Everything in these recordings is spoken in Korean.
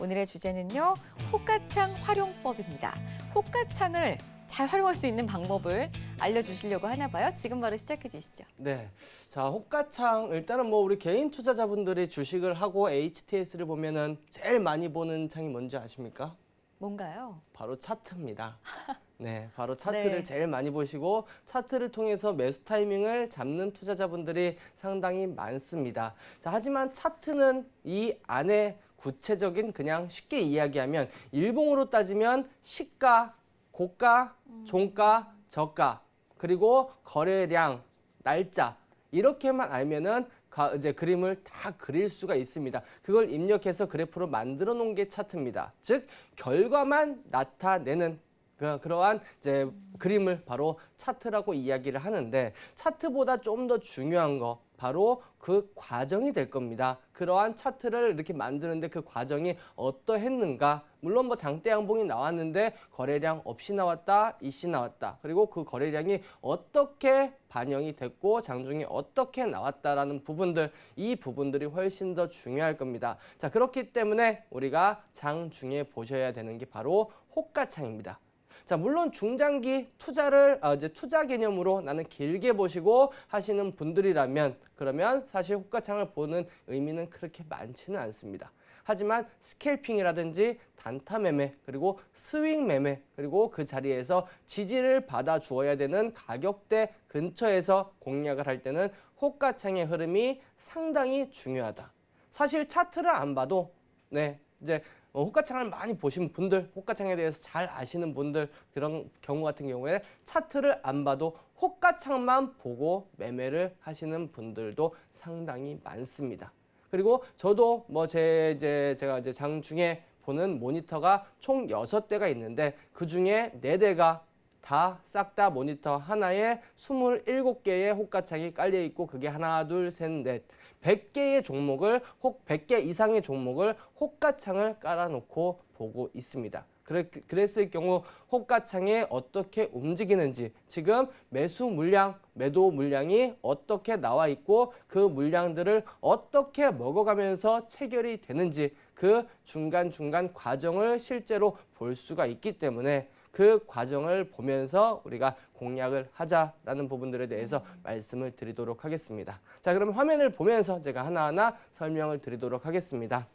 오늘의 주제는요, 호가창 활용법입니다. 호가창을 잘 활용할 수 있는 방법을 알려주시려고 하나 봐요. 지금 바로 시작해 주시죠. 네. 자, 호가창 일단은 뭐 우리 개인 투자자분들이 주식을 하고 HTS를 보면은 제일 많이 보는 창이 뭔지 아십니까? 뭔가요? 바로 차트입니다. 네, 바로 차트를 네. 제일 많이 보시고 차트를 통해서 매수 타이밍을 잡는 투자자분들이 상당히 많습니다. 자, 하지만 차트는 이 안에 구체적인 그냥 쉽게 이야기하면 일봉으로 따지면 시가, 고가, 종가, 저가, 그리고 거래량, 날짜 이렇게만 알면은 이제 그림을 다 그릴 수가 있습니다. 그걸 입력해서 그래프로 만들어 놓은 게 차트입니다. 즉 결과만 나타내는 그러한 이제 그림을 바로 차트라고 이야기를 하는데, 차트보다 좀 더 중요한 거 바로 그 과정이 될 겁니다. 그러한 차트를 이렇게 만드는데 그 과정이 어떠했는가? 물론 뭐 장대 양봉이 나왔는데 거래량 없이 나왔다, 이씨 나왔다. 그리고 그 거래량이 어떻게 반영이 됐고 장중에 어떻게 나왔다라는 부분들, 이 부분들이 훨씬 더 중요할 겁니다. 자, 그렇기 때문에 우리가 장중에 보셔야 되는 게 바로 호가창입니다. 자, 물론 중장기 투자를 이제 투자 개념으로 나는 길게 보시고 하시는 분들이라면 그러면 사실 호가창을 보는 의미는 그렇게 많지는 않습니다. 하지만 스캘핑이라든지 단타 매매, 그리고 스윙 매매, 그리고 그 자리에서 지지를 받아 주어야 되는 가격대 근처에서 공략을 할 때는 호가창의 흐름이 상당히 중요하다. 사실 차트를 안 봐도 이제 호가창을 많이 보신 분들, 호가창에 대해서 잘 아시는 분들, 그런 경우 같은 경우에 차트를 안 봐도 호가창만 보고 매매를 하시는 분들도 상당히 많습니다. 그리고 저도 뭐 제가 이제 장중에 보는 모니터가 총 6대가 있는데 그 중에 4대가 다 싹 다 모니터 하나에 27개의 호가창이 깔려 있고 그게 하나, 둘, 셋, 넷 100개의 종목을 100개 이상의 종목을 호가창을 깔아놓고 보고 있습니다. 그랬을 경우 호가창에 어떻게 움직이는지, 지금 매수 물량, 매도 물량이 어떻게 나와 있고 그 물량들을 어떻게 먹어가면서 체결이 되는지 그 중간중간 과정을 실제로 볼 수가 있기 때문에 그 과정을 보면서 우리가 공략을 하자라는 부분들에 대해서 말씀을 드리도록 하겠습니다. 자, 그럼 화면을 보면서 제가 하나하나 설명을 드리도록 하겠습니다.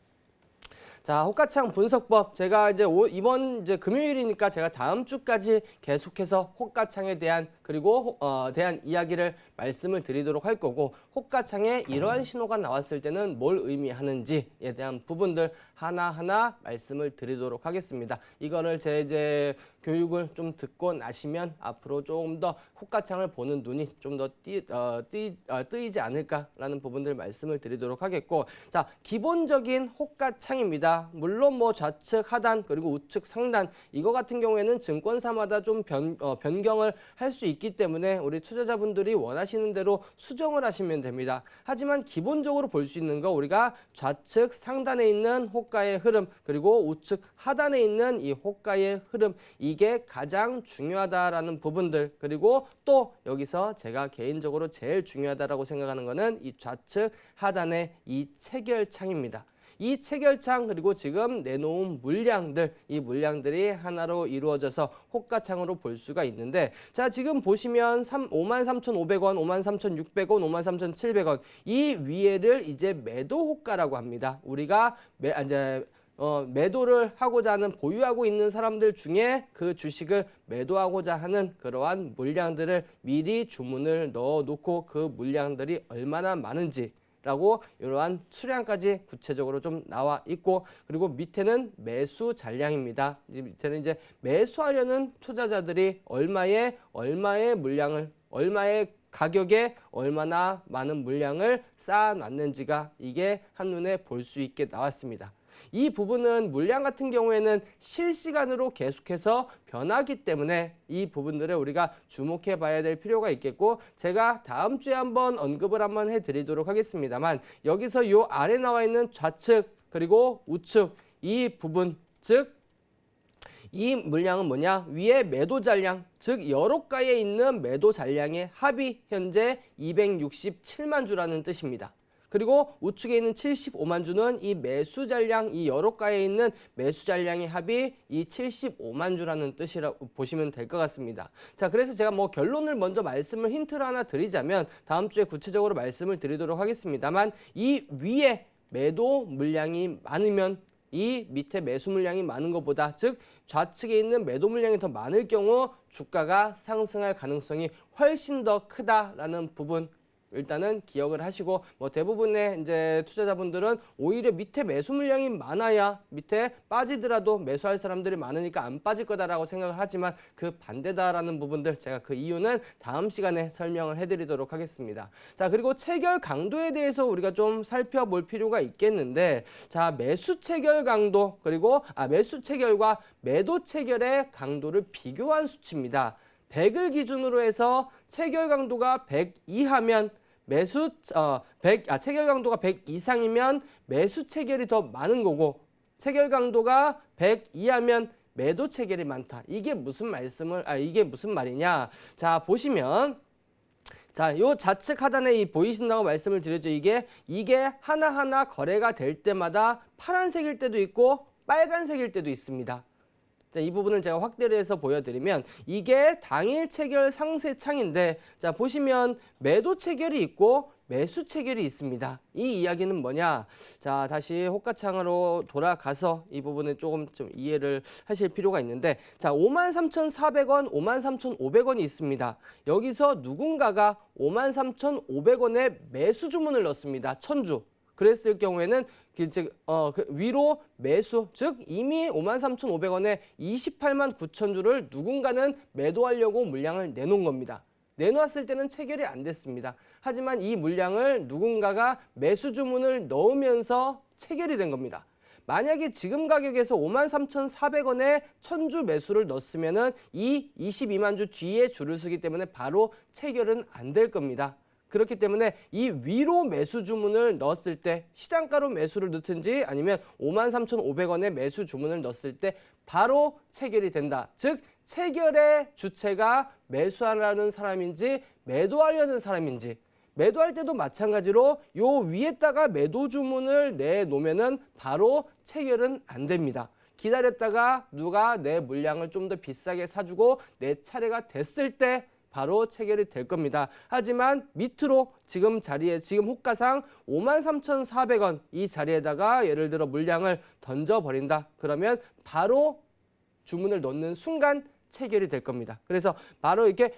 자, 호가창 분석법, 제가 이제 이번 이제 금요일이니까 제가 다음 주까지 계속해서 호가창에 대한 그리고 대한 이야기를 말씀을 드리도록 할 거고, 호가창에 이러한 신호가 나왔을 때는 뭘 의미하는지에 대한 부분들 하나하나 말씀을 드리도록 하겠습니다. 이거를 제 이제 교육을 좀 듣고 나시면 앞으로 조금 더 호가창을 보는 눈이 좀 더 뜨이지 않을까라는 부분들 말씀을 드리도록 하겠고, 자, 기본적인 호가창입니다. 물론 뭐 좌측 하단 그리고 우측 상단 이거 같은 경우에는 증권사마다 좀 변경을 할 수 있기 때문에 우리 투자자분들이 원하시는 대로 수정을 하시면 됩니다. 하지만 기본적으로 볼 수 있는 거, 우리가 좌측 상단에 있는 호가의 흐름 그리고 우측 하단에 있는 이 호가의 흐름, 이게 가장 중요하다라는 부분들, 그리고 또 여기서 제가 개인적으로 제일 중요하다라고 생각하는 거는 이 좌측 하단의 이 체결창입니다. 이 체결창 그리고 지금 내놓은 물량들, 이 물량들이 하나로 이루어져서 호가창으로 볼 수가 있는데, 자, 지금 보시면 53,500원, 53,600원, 53,700원 이 위에를 이제 매도 호가라고 합니다. 우리가 이제 매도를 하고자 하는, 보유하고 있는 사람들 중에 그 주식을 매도하고자 하는 그러한 물량들을 미리 주문을 넣어 놓고 그 물량들이 얼마나 많은지 라고 이러한 수량까지 구체적으로 좀 나와 있고, 그리고 밑에는 매수 잔량입니다. 밑에는 이제 매수하려는 투자자들이 얼마의 물량을, 얼마의 가격에 얼마나 많은 물량을 쌓아놨는지가 이게 한눈에 볼 수 있게 나왔습니다. 이 부분은 물량 같은 경우에는 실시간으로 계속해서 변하기 때문에 이 부분들을 우리가 주목해 봐야 될 필요가 있겠고, 제가 다음 주에 한번 언급을 한번 해드리도록 하겠습니다만, 여기서 요 아래 나와 있는 좌측 그리고 우측 이 부분, 즉 이 물량은 뭐냐? 위에 매도 잔량, 즉 여러가에 있는 매도 잔량의 합이 현재 267만 주라는 뜻입니다. 그리고 우측에 있는 75만 주는 이 매수 잔량, 이 여러 가에 있는 매수 잔량의 합이 이 75만 주라는 뜻이라고 보시면 될 것 같습니다. 자, 그래서 제가 뭐 결론을 먼저 말씀을 힌트를 하나 드리자면 다음 주에 구체적으로 말씀을 드리도록 하겠습니다만 이 위에 매도 물량이 많으면 이 밑에 매수 물량이 많은 것보다 즉 좌측에 있는 매도 물량이 더 많을 경우 주가가 상승할 가능성이 훨씬 더 크다라는 부분 일단은 기억을 하시고 뭐 대부분의 이제 투자자분들은 오히려 밑에 매수 물량이 많아야 밑에 빠지더라도 매수할 사람들이 많으니까 안 빠질 거다라고 생각을 하지만 그 반대다라는 부분들 제가 그 이유는 다음 시간에 설명을 해드리도록 하겠습니다. 자, 그리고 체결 강도에 대해서 우리가 좀 살펴볼 필요가 있겠는데 자, 매수 체결 강도 그리고 매수 체결과 매도 체결의 강도를 비교한 수치입니다. 100을 기준으로 해서 체결 강도가 100 이하면 체결 강도가 100 이상이면 매수 체결이 더 많은 거고 체결 강도가 100 이하면 매도 체결이 많다. 이게 무슨 말이냐? 자, 보시면 자, 요 좌측 하단에 보이신다고 말씀을 드렸죠. 이게 하나하나 거래가 될 때마다 파란색일 때도 있고 빨간색일 때도 있습니다. 자, 이 부분을 제가 확대를 해서 보여드리면 이게 당일 체결 상세 창인데 자, 보시면 매도 체결이 있고 매수 체결이 있습니다. 이 이야기는 뭐냐? 자, 다시 호가창으로 돌아가서 이 부분을 조금 좀 이해를 하실 필요가 있는데 자, 53,400원, 53,500원이 있습니다. 여기서 누군가가 53,500원에 매수 주문을 넣습니다. 1000주. 그랬을 경우에는 위로 매수, 즉 이미 53,500원에 28만 9천 주를 누군가는 매도하려고 물량을 내놓은 겁니다. 내놓았을 때는 체결이 안 됐습니다. 하지만 이 물량을 누군가가 매수 주문을 넣으면서 체결이 된 겁니다. 만약에 지금 가격에서 53,400원에 1000주 매수를 넣었으면은 이 22만 주 뒤에 줄을 서기 때문에 바로 체결은 안 될 겁니다. 그렇기 때문에 이 위로 매수 주문을 넣었을 때 시장가로 매수를 넣든지 아니면 53,500원에 매수 주문을 넣었을 때 바로 체결이 된다. 즉 체결의 주체가 매수하려는 사람인지 매도하려는 사람인지 매도할 때도 마찬가지로 요 위에다가 매도 주문을 내놓으면은 바로 체결은 안 됩니다. 기다렸다가 누가 내 물량을 좀 더 비싸게 사주고 내 차례가 됐을 때 바로 체결이 될 겁니다. 하지만 밑으로 지금 호가상 53,400원 이 자리에다가 예를 들어 물량을 던져버린다. 그러면 바로 주문을 넣는 순간 체결이 될 겁니다. 그래서 바로 이렇게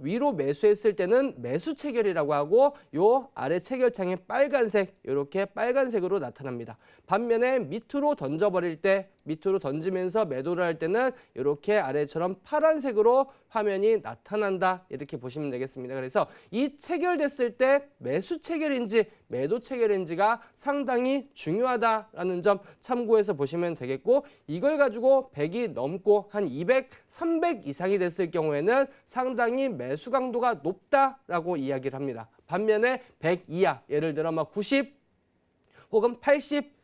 위로 매수했을 때는 매수 체결이라고 하고 요 아래 체결창에 빨간색 이렇게 빨간색으로 나타납니다. 반면에 밑으로 던져버릴 때 밑으로 던지면서 매도를 할 때는 이렇게 아래처럼 파란색으로 화면이 나타난다 이렇게 보시면 되겠습니다. 그래서 이 체결됐을 때 매수 체결인지 매도 체결인지가 상당히 중요하다라는 점 참고해서 보시면 되겠고 이걸 가지고 100이 넘고 한 200, 300 이상이 됐을 경우에는 상당히 매수 강도가 높다라고 이야기를 합니다. 반면에 100 이하 예를 들어 막 90 혹은 80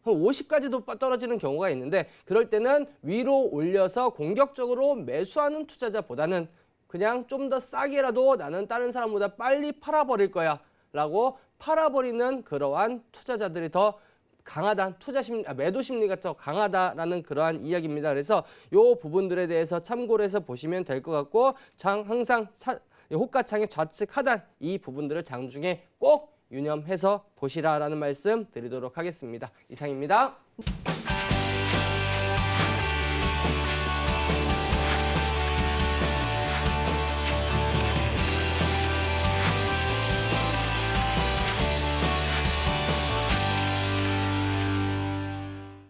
50까지도 떨어지는 경우가 있는데 그럴 때는 위로 올려서 공격적으로 매수하는 투자자보다는 그냥 좀 더 싸게라도 나는 다른 사람보다 빨리 팔아버릴 거야 라고 팔아버리는 그러한 투자자들이 더 강하다, 매도 심리가 더 강하다라는 그러한 이야기입니다. 그래서 이 부분들에 대해서 참고를 해서 보시면 될 것 같고 항상 호가창의 좌측 하단 이 부분들을 장중에 꼭 유념해서 보시라라는 말씀 드리도록 하겠습니다. 이상입니다.